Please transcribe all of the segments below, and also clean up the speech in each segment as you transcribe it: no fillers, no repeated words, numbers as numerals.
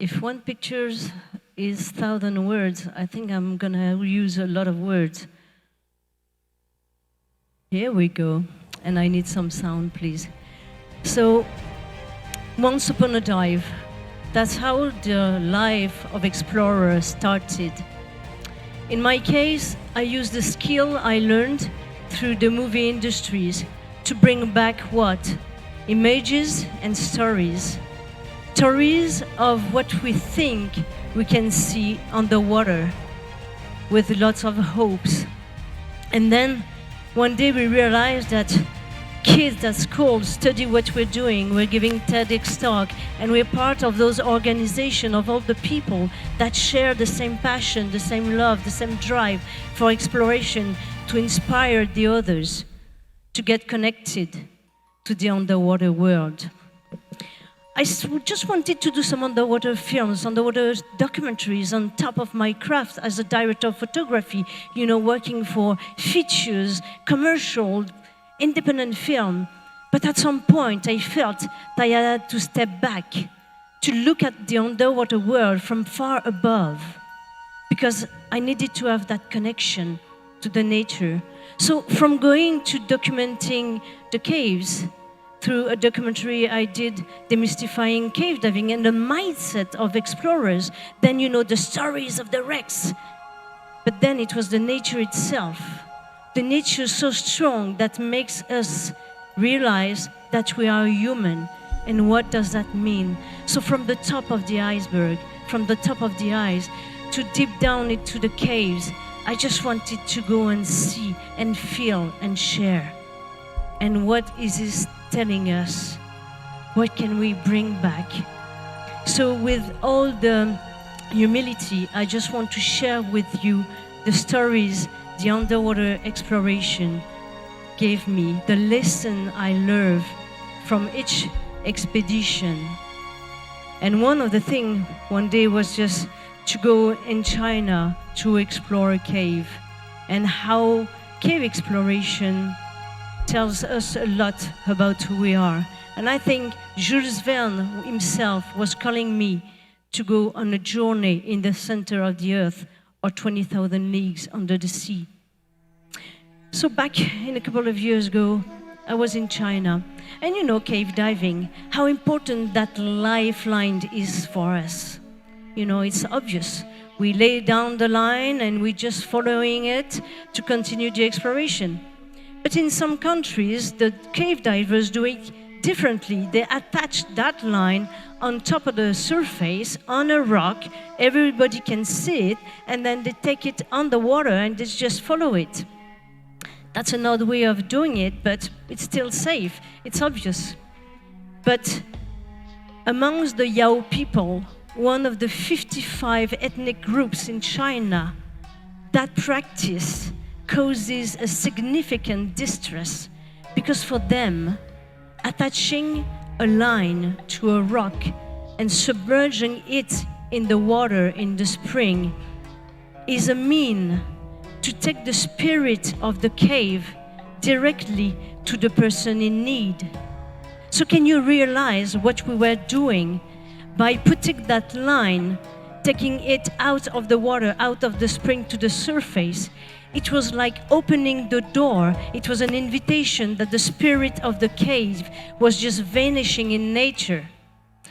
If one picture is 1,000 words, I think I'm gonna use a lot of words. Here we go. And I need some sound, please. So, once upon a dive, that's how the life of explorer started. In my case, I used the skill I learned through the movie industries to bring back what? Images and stories. Stories of what we think we can see underwater with lots of hopes. And then one day we realized that kids at school study what we're doing. We're giving TEDx talk, and we're part of those organizations of all the people that share the same passion, the same love, the same drive for exploration to inspire the others to get connected to the underwater world. I just wanted to do some underwater films, underwater documentaries on top of my craft as a director of photography, working for features, commercial, independent film. But at some point, I felt that I had to step back to look at the underwater world from far above, because I needed to have that connection to the nature. So from going to documenting the caves, through a documentary I did demystifying cave diving and the mindset of explorers, then the stories of the wrecks. But then it was the nature itself. The nature so strong that makes us realize that we are human. And what does that mean? So from the top of the iceberg, from the top of the ice, to deep down into the caves, I just wanted to go and see and feel and share. And what is this telling us? What can we bring back? So with all the humility, I just want to share with you the stories the underwater exploration gave me, the lesson I learned from each expedition. And one of the things one day was just to go in China to explore a cave, and how cave exploration tells us a lot about who we are. And I think Jules Verne himself was calling me to go on a journey in the center of the earth, or 20,000 leagues under the sea. So back in a couple of years ago, I was in China. And cave diving, how important that lifeline is for us. It's obvious. We lay down the line and we're just following it to continue the exploration. But in some countries, the cave divers do it differently. They attach that line on top of the surface, on a rock. Everybody can see it, and then they take it underwater and they just follow it. That's another way of doing it, but it's still safe. It's obvious. But amongst the Yao people, one of the 55 ethnic groups in China, that practice causes a significant distress, because for them, attaching a line to a rock and submerging it in the water in the spring is a mean to take the spirit of the cave directly to the person in need. So can you realize what we were doing by putting that line, taking it out of the water, out of the spring to the surface? It was like opening the door. It was an invitation that the spirit of the cave was just vanishing in nature.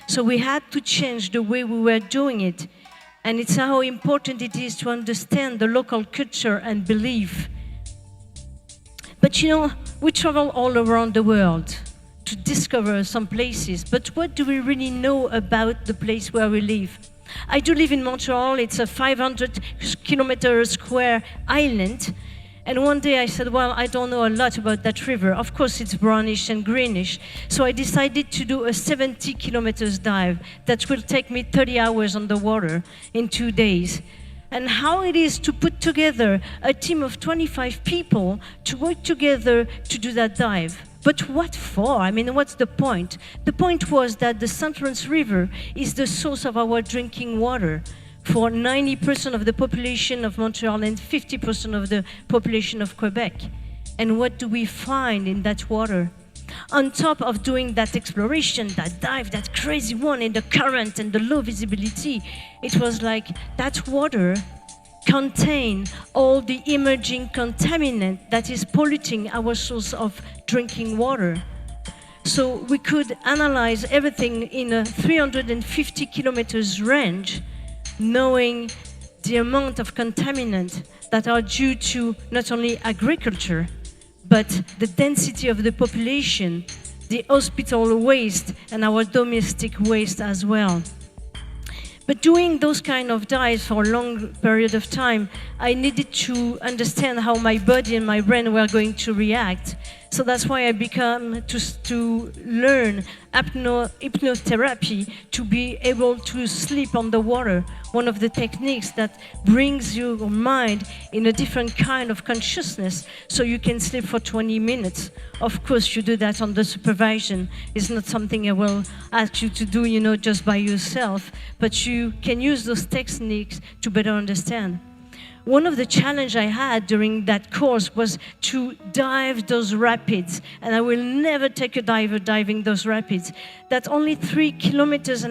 So we had to change the way we were doing it. And it's how important it is to understand the local culture and belief. But we travel all around the world to discover some places. But what do we really know about the place where we live? I do live in Montreal. It's a 500 kilometer square island. And one day I said, well, I don't know a lot about that river. Of course, it's brownish and greenish. So I decided to do a 70 kilometers dive that will take me 30 hours on the water in 2 days. And how it is to put together a team of 25 people to work together to do that dive. But what for? What's the point? The point was that the St. Lawrence River is the source of our drinking water for 90% of the population of Montreal and 50% of the population of Quebec. And what do we find in that water? on top of doing that exploration, that dive, that crazy one in the current and the low visibility, it was like that water contain all the emerging contaminant that is polluting our source of drinking water. So we could analyze everything in a 350 kilometers range, knowing the amount of contaminant that are due to not only agriculture, but the density of the population, the hospital waste, and our domestic waste as well. But doing those kind of dives for a long period of time, I needed to understand how my body and my brain were going to react. So that's why I began to learn hypnotherapy to be able to sleep on the water, one of the techniques that brings your mind in a different kind of consciousness so you can sleep for 20 minutes. Of course, you do that under supervision. It's not something I will ask you to do, just by yourself, but you can use those techniques to better understand. One of the challenges I had during that course was to dive those rapids, and I will never take a diver diving those rapids. That only 3.5 kilometers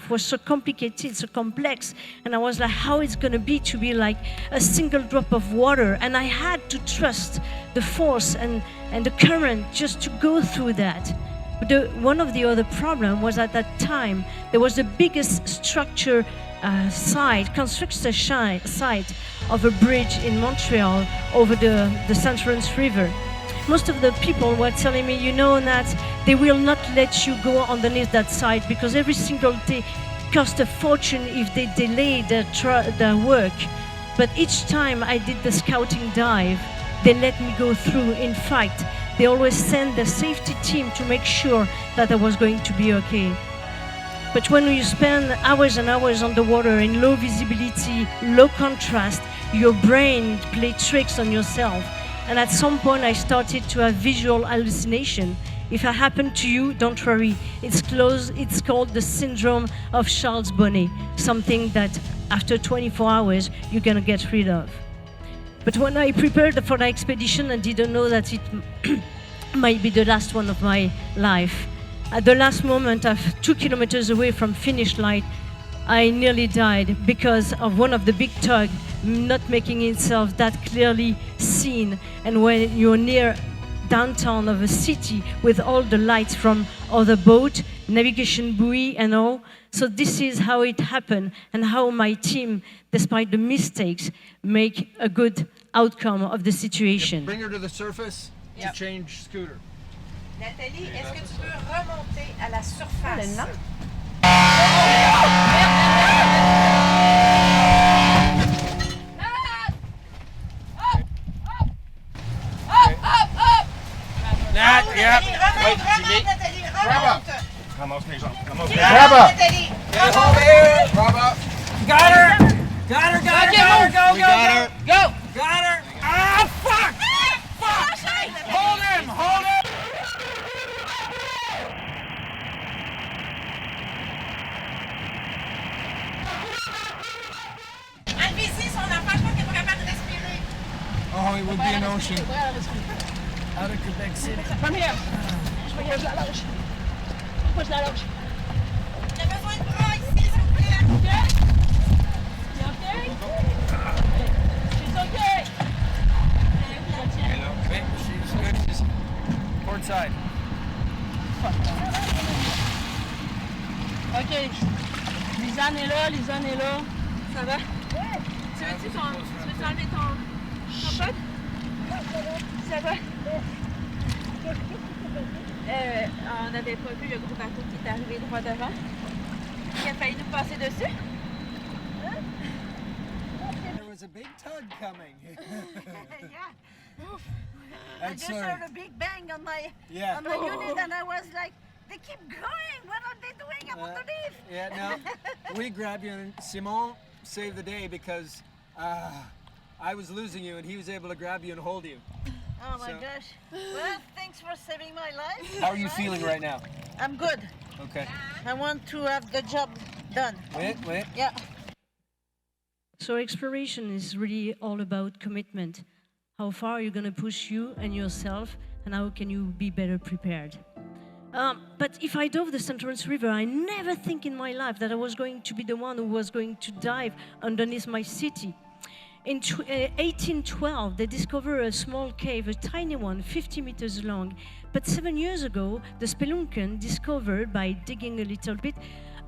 was so complicated, so complex, and I was like, how it's going to be like a single drop of water, and I had to trust the force and the current just to go through that. One of the other problems was at that time, there was the biggest structure construction site of a bridge in Montreal over the St. Lawrence River. Most of the people were telling me, Nat, they will not let you go underneath that site because every single day cost a fortune if they delay their work. But each time I did the scouting dive, they let me go through. In fact, they always send the safety team to make sure that I was going to be okay. But when you spend hours and hours on the water in low visibility, low contrast, your brain plays tricks on yourself. And at some point, I started to have visual hallucination. If it happened to you, don't worry. It's called the syndrome of Charles Bonnet, something that after 24 hours, you're going to get rid of. But when I prepared for the expedition, I didn't know that it might be the last one of my life. At the last moment, 2 kilometers away from finish line, I nearly died because of one of the big tug not making itself that clearly seen. And when you're near downtown of a city with all the lights from other boat, navigation buoy and all. So this is how it happened and how my team, despite the mistakes, make a good outcome of the situation. Bring her to the surface to change scooter. Nathalie, est-ce que tu peux remonter à la surface? Non. Nat, yep. Remonte, Nathalie, remonte. Ramasse mes jambes. Grab up, Nathalie. Hold here. Grab up. Got her! Got her! Got her! Got her! Go! We got her. Go! Got her! Ah, fuck! Fuck! Hold him! Hold him! Envie-y son enfant, je crois qu'elle est capable de respirer. Oh, it would be an ocean. Out of Quebec City. Come here. Je vais la loge. Moi, je la loge. Il a besoin de bras ici, s'il vous plaît. Okay? You okay? She's okay. Hello. Wait, she's good. She's port side. OK. Lisanne est là, Lisanne est là. Ça va? Tu veux-tu enlever ton pote? Ça va? On n'avait pas vu le gros bateau qui est arrivé droit devant. Il a failli nous passer dessus. There was a big tug coming. Yeah. I And just so, heard a big bang on my yeah. unit and I was like, they keep going. What are they doing? I want to leave. Yeah, no, we grabbed you and Simon saved the day because I was losing you and he was able to grab you and hold you. Oh my So- gosh. Well, thanks for saving my life. How are you feeling right now? I'm good. Okay. I want to have the job done. Wait. Yeah. So exploration is really all about commitment. How far are you going to push you and yourself, and how can you be better prepared? But if I dove the St. Lawrence River, I never think in my life that I was going to be the one who was going to dive underneath my city. In 1812, they discovered a small cave, a tiny one, 50 meters long. But 7 years ago, the spelunker discovered, by digging a little bit,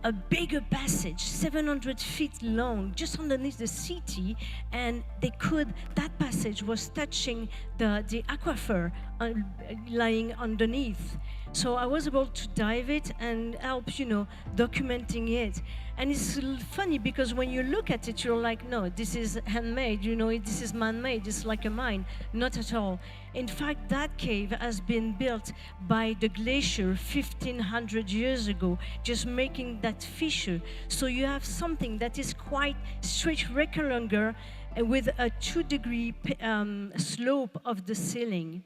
a bigger passage, 700 feet long, just underneath the city, and that passage was touching the aquifer lying underneath. So I was able to dive it and help, documenting it. And it's funny because when you look at it, you're like, no, this is handmade, this is man-made, it's like a mine. Not at all. In fact, that cave has been built by the glacier 1,500 years ago, just making that fissure. So you have something that is quite straight rectangular with a 2-degree slope of the ceiling.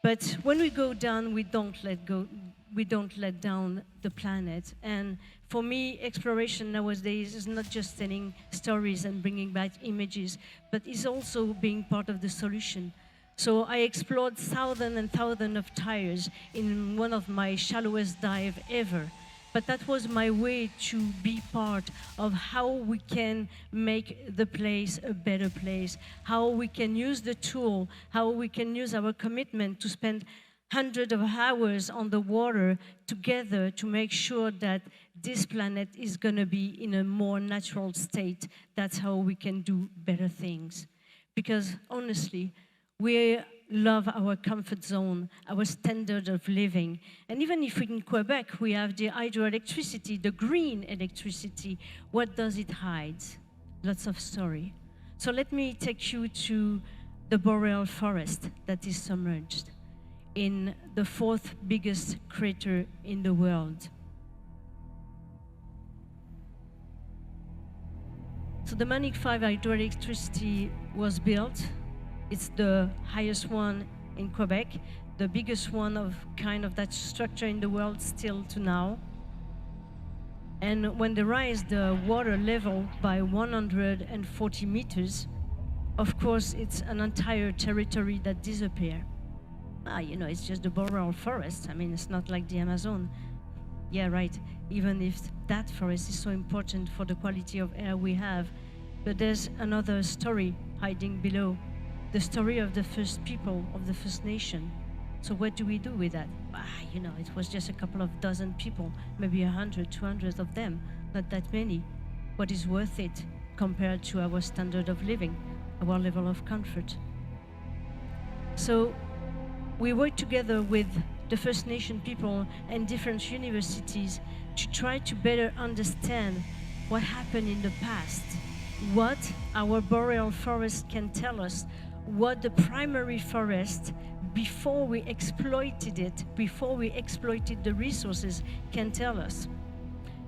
But when we go down, we don't let down the planet. And for me, exploration nowadays is not just telling stories and bringing back images, but is also being part of the solution. So I explored thousands and thousands of tires in one of my shallowest dives ever. But that was my way to be part of how we can make the place a better place, how we can use the tool, how we can use our commitment to spend hundreds of hours on the water together to make sure that this planet is going to be in a more natural state. That's how we can do better things. Because honestly, we love our comfort zone, our standard of living. And even if in Quebec we have the hydroelectricity, the green electricity, what does it hide? Lots of story. So let me take you to the boreal forest that is submerged in the 4th biggest crater in the world. So the Manic 5 hydroelectricity was built. It's the highest one in Quebec, the biggest one of kind of that structure in the world still to now. And when they raise the water level by 140 meters, of course, it's an entire territory that disappears. It's just the boreal forest. I mean, it's not like the Amazon. Yeah, right. Even if that forest is so important for the quality of air we have. But there's another story hiding below. The story of the first people, of the First Nation. So what do we do with that? It was just a couple of dozen people, maybe 100, 200 of them, not that many. What is worth it compared to our standard of living, our level of comfort? So we work together with the First Nation people and different universities to try to better understand what happened in the past, what our boreal forest can tell us, what the primary forest, before we exploited it, before we exploited the resources, can tell us.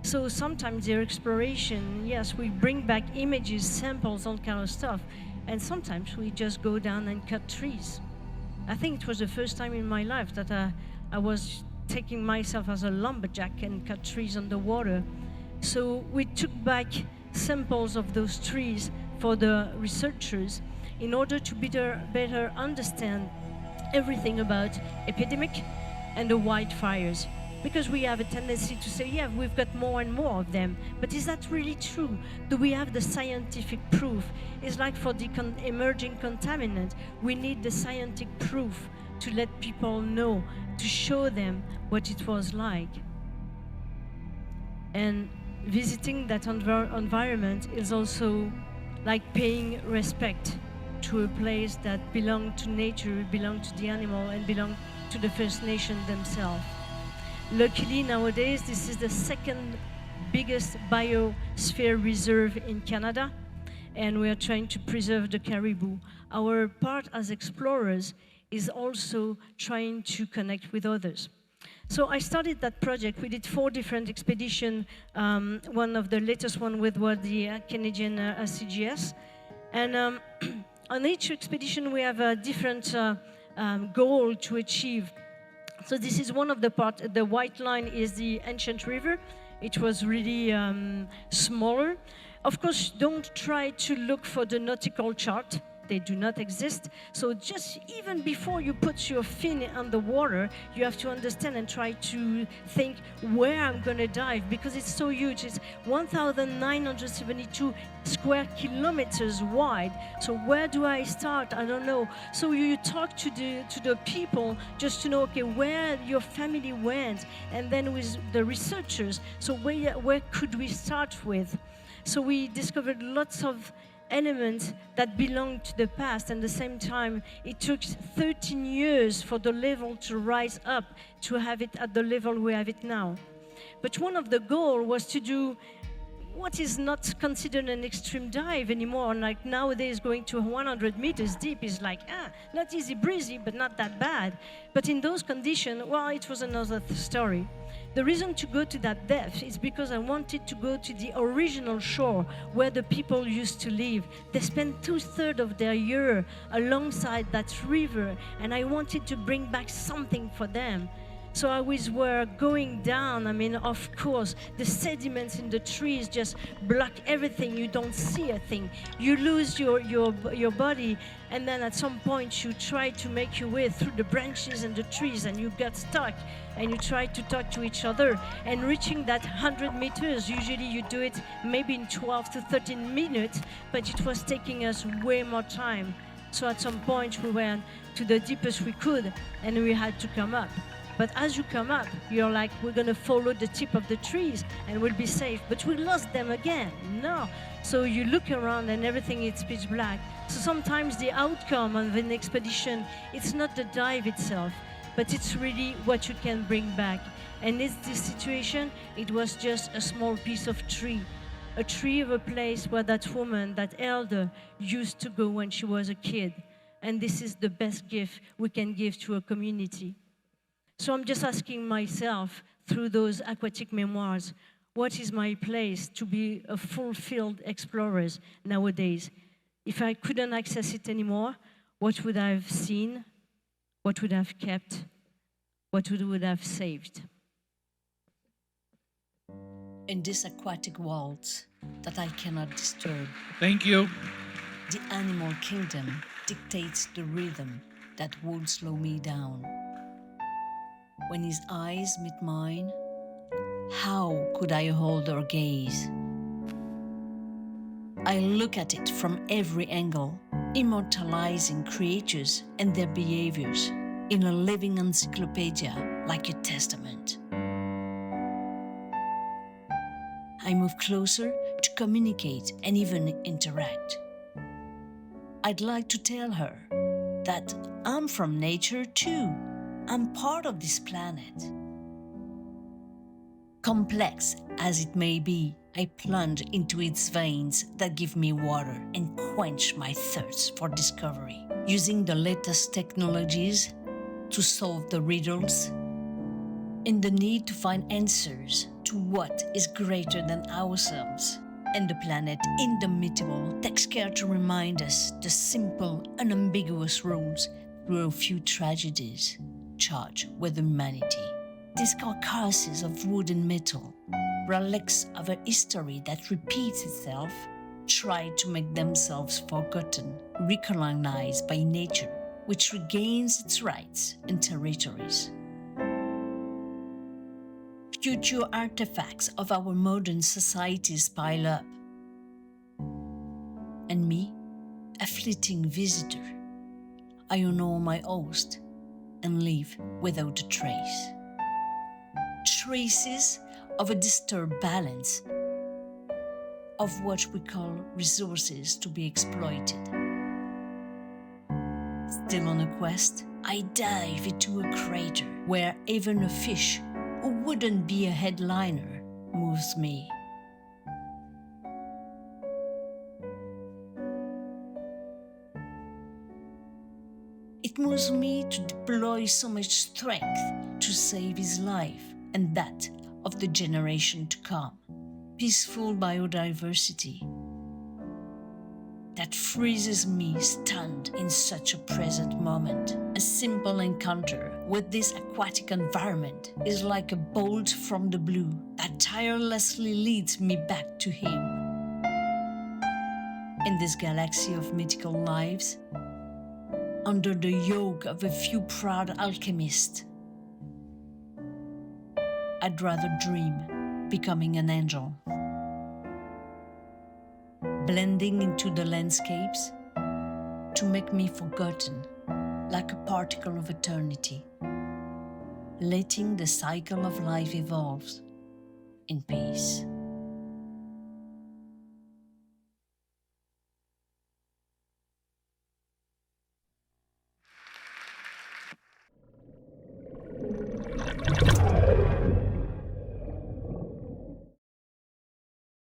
So sometimes their exploration, yes, we bring back images, samples, all kind of stuff, and sometimes we just go down and cut trees. I think it was the first time in my life that I was taking myself as a lumberjack and cut trees underwater. So we took back samples of those trees for the researchers in order to better understand everything about epidemic and the wildfires. Because we have a tendency to say, yeah, we've got more and more of them. But is that really true? Do we have the scientific proof? It's like for the emerging contaminant, we need the scientific proof to let people know, to show them what it was like. And visiting that environment is also like paying respect to a place that belonged to nature, belonged to the animal, and belonged to the First Nation themselves. Luckily, nowadays, this is the 2nd biggest biosphere reserve in Canada, and we are trying to preserve the caribou. Our part as explorers is also trying to connect with others. So I started that project. We did 4 different expeditions. One of the latest one was the Canadian CGS. And on each expedition, we have a different goal to achieve. So this is one of the parts. The white line is the ancient river. It was really smaller. Of course, don't try to look for the nautical chart. they do not exist. So just even before you put your fin on the water, you have to understand and try to think where I'm going to dive, because it's so huge. It's 1,972 square kilometers wide. So where do I start? I don't know. So you talk to the people just to know, okay, where your family went, and then with the researchers, so where could we start with? So we discovered lots of elements that belong to the past, and at the same time it took 13 years for the level to rise up to have it at the level we have it now. But one of the goals was to do what is not considered an extreme dive anymore. Like nowadays, going to 100 meters deep is like, not easy breezy, but not that bad. But in those conditions, well, it was another story. The reason to go to that depth is because I wanted to go to the original shore where the people used to live. They spent 2/3 of their year alongside that river, and I wanted to bring back something for them. So I were going down. I mean, of course, the sediments in the trees just block everything. You don't see a thing. You lose your body, and then at some point you try to make your way through the branches and the trees, and you get stuck, and you try to talk to each other. And reaching that 100 meters, usually you do it maybe in 12 to 13 minutes, but it was taking us way more time. So at some point we went to the deepest we could, and we had to come up. But as you come up, you're like, we're going to follow the tip of the trees and we'll be safe. But we lost them again. No. So you look around and everything is pitch black. So sometimes the outcome of an expedition, it's not the dive itself, but it's really what you can bring back. And in this situation, it was just a small piece of tree. A tree of a place where that woman, that elder, used to go when she was a kid. And this is the best gift we can give to a community. So I'm just asking myself, through those aquatic memoirs, what is my place to be a fulfilled explorer nowadays? If I couldn't access it anymore, what would I have seen? What would I have kept? What would I have saved? In this aquatic world that I cannot disturb, Thank you. the animal kingdom dictates the rhythm that won't slow me down. When his eyes meet mine, how could I hold or gaze? I look at it from every angle, immortalizing creatures and their behaviors in a living encyclopedia like a testament. I move closer to communicate and even interact. I'd like to tell her that I'm from nature too. I'm part of this planet. Complex as it may be, I plunge into its veins that give me water and quench my thirst for discovery, using the latest technologies to solve the riddles, in the need to find answers to what is greater than ourselves. And the planet indomitable takes care to remind us the simple, unambiguous rules through a few tragedies charged with humanity. These carcasses of wood and metal, relics of a history that repeats itself, try to make themselves forgotten, recolonized by nature, which regains its rights and territories. Future artifacts of our modern societies pile up. And me, a fleeting visitor, I honor my host and leave without a trace. Traces of a disturbed balance of what we call resources to be exploited. Still on a quest, I dive into a crater where even a fish who wouldn't be a headliner moves me. It moves me to deploy so much strength to save his life and that of the generation to come. Peaceful biodiversity that freezes me stunned in such a present moment. A simple encounter with this aquatic environment is like a bolt from the blue that tirelessly leads me back to him. in this galaxy of mythical lives, under the yoke of a few proud alchemists, I'd rather dream becoming an angel, blending into the landscapes to make me forgotten like a particle of eternity, letting the cycle of life evolve in peace.